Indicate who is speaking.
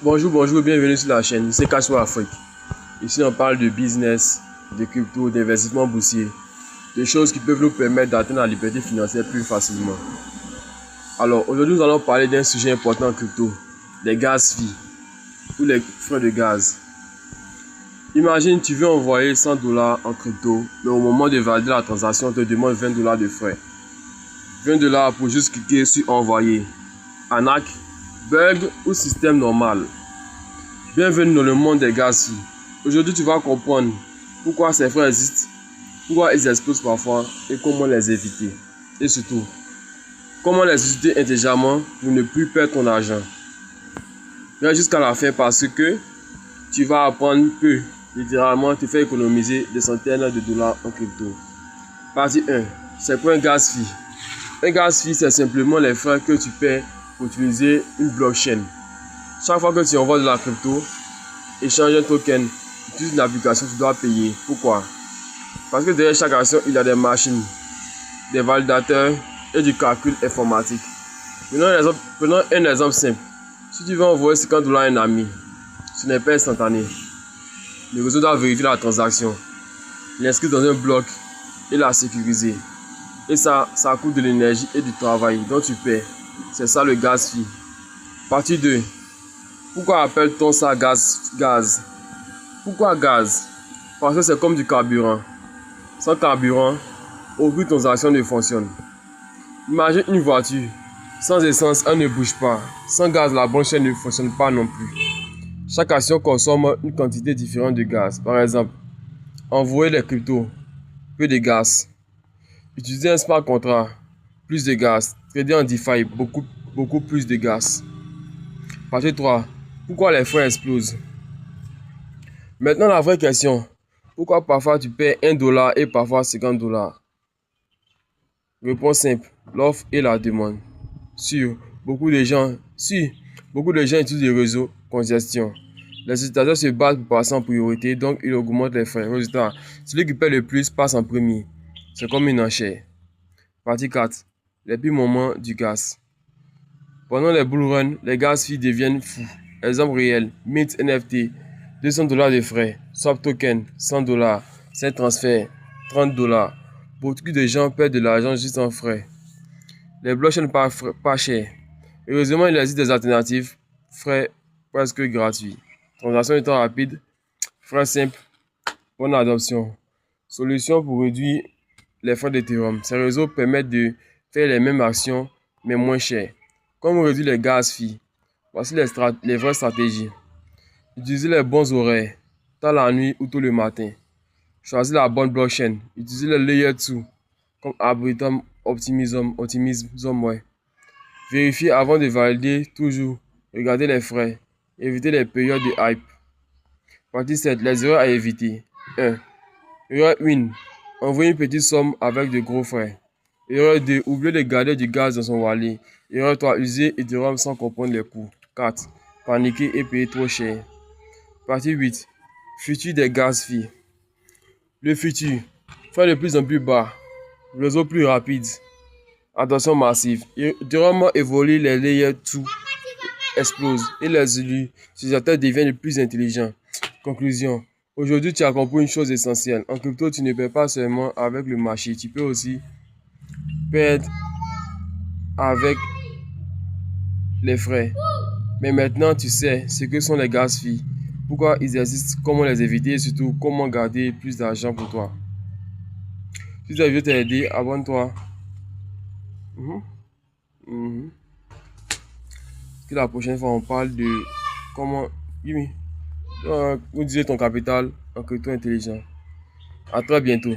Speaker 1: Bonjour, bienvenue sur la chaîne, c'est Cashflow Afrique. Ici on parle de business, de crypto, d'investissement boursier, des choses qui peuvent nous permettre d'atteindre la liberté financière plus facilement. Alors aujourd'hui nous allons parler d'un sujet important en crypto, les gaz fees ou les frais de gaz. Imagine tu veux envoyer 100 $ en crypto, mais au moment de valider la transaction on te demande 20 $ de frais. 20 $ pour juste cliquer sur envoyer. Arnaque, bug ou système normal. Bienvenue dans le monde des gaz fees. Aujourd'hui tu vas comprendre pourquoi ces frais existent, pourquoi ils explosent parfois et comment les éviter. Et surtout, comment les utiliser intelligemment pour ne plus perdre ton argent. Reste jusqu'à la fin parce que tu vas apprendre que littéralement te faire économiser des centaines de dollars en crypto. Partie 1. C'est quoi un gaz fee? Un gaz fee, c'est simplement les frais que tu paies pour utiliser une blockchain. Chaque fois que tu envoies de la crypto, échange un token, utilise une application, tu dois payer. Pourquoi? Parce que derrière chaque action, il y a des machines, des validateurs et du calcul informatique. Prenons un exemple simple. Si tu veux envoyer 50 $ à un ami, ce n'est pas instantané. Le réseau doit vérifier la transaction, l'inscrire dans un bloc et la sécuriser. Et ça coûte de l'énergie et du travail dont tu paies. C'est ça le gaz fee. Partie 2. Pourquoi appelle-t-on ça gaz? Pourquoi gaz? Parce que c'est comme du carburant. Sans carburant, aucune transaction ne fonctionne. Imagine une voiture. Sans essence, elle ne bouge pas. Sans gaz, la blockchain ne fonctionne pas non plus. Chaque action consomme une quantité différente de gaz. Par exemple, envoyer les cryptos, peu de gaz. Utiliser un smart contract, plus de gaz. Trader en DeFi, beaucoup plus de gaz. Partie 3. Pourquoi les frais explosent? Maintenant la vraie question. Pourquoi parfois tu paies 1 $ et parfois 50 $? Réponse simple. L'offre et la demande. Beaucoup de gens utilisent les réseaux congestion. Les utilisateurs se battent pour passer en priorité, donc ils augmentent les frais. Résultat, celui qui paie le plus passe en premier. C'est comme une enchère. Partie 4. Les pires moments du gaz. Pendant les bull runs, les gaz fees deviennent fous. Exemple réel, Mint NFT, 200 $ de frais, Swap Token, 100 $, c'est transfert, 30 $. Beaucoup de gens perdent de l'argent juste en frais. Les blockchains pas chers. Heureusement, il existe des alternatives, frais presque gratuits. Transaction étant rapide, frais simples, bonne adoption. Solution pour réduire les frais d'Ethereum. Ces réseaux permettent de faire les mêmes actions, mais moins chères. Comment réduire les gaz fees? Voici les vraies stratégies. Utilisez les bons horaires, tôt la nuit ou tôt le matin. Choisissez la bonne blockchain. Utilisez le layer 2, comme Arbitrum, Optimism. Vérifiez avant de valider toujours. Regardez les frais. Évitez les périodes de hype. Partie 7. Les erreurs à éviter. 1. Erreur 1. Envoyer une petite somme avec de gros frais. Erreur 2. Oublier de garder du gaz dans son wallet. Erreur 3. User Ethereum sans comprendre les coûts. 4. Paniquer et payer trop cher. Partie 8. Futur des gaz fees. Le futur. Frais de plus en plus bas. Réseau plus rapide. Adoption massive. Ethereum évolue, les layers 2 explosent et les utilisateurs deviennent plus intelligents. Conclusion. Aujourd'hui, tu as compris une chose essentielle. En crypto, tu ne perds pas seulement avec le marché. Tu peux aussi perdre avec les frais. Mais maintenant, tu sais ce que sont les gaz fees, pourquoi ils existent, comment les éviter et surtout comment garder plus d'argent pour toi. Si cette vidéo t'a aidé, abonne-toi. Que la prochaine fois, on parle de comment utiliser ton capital en crypto intelligent. À très bientôt.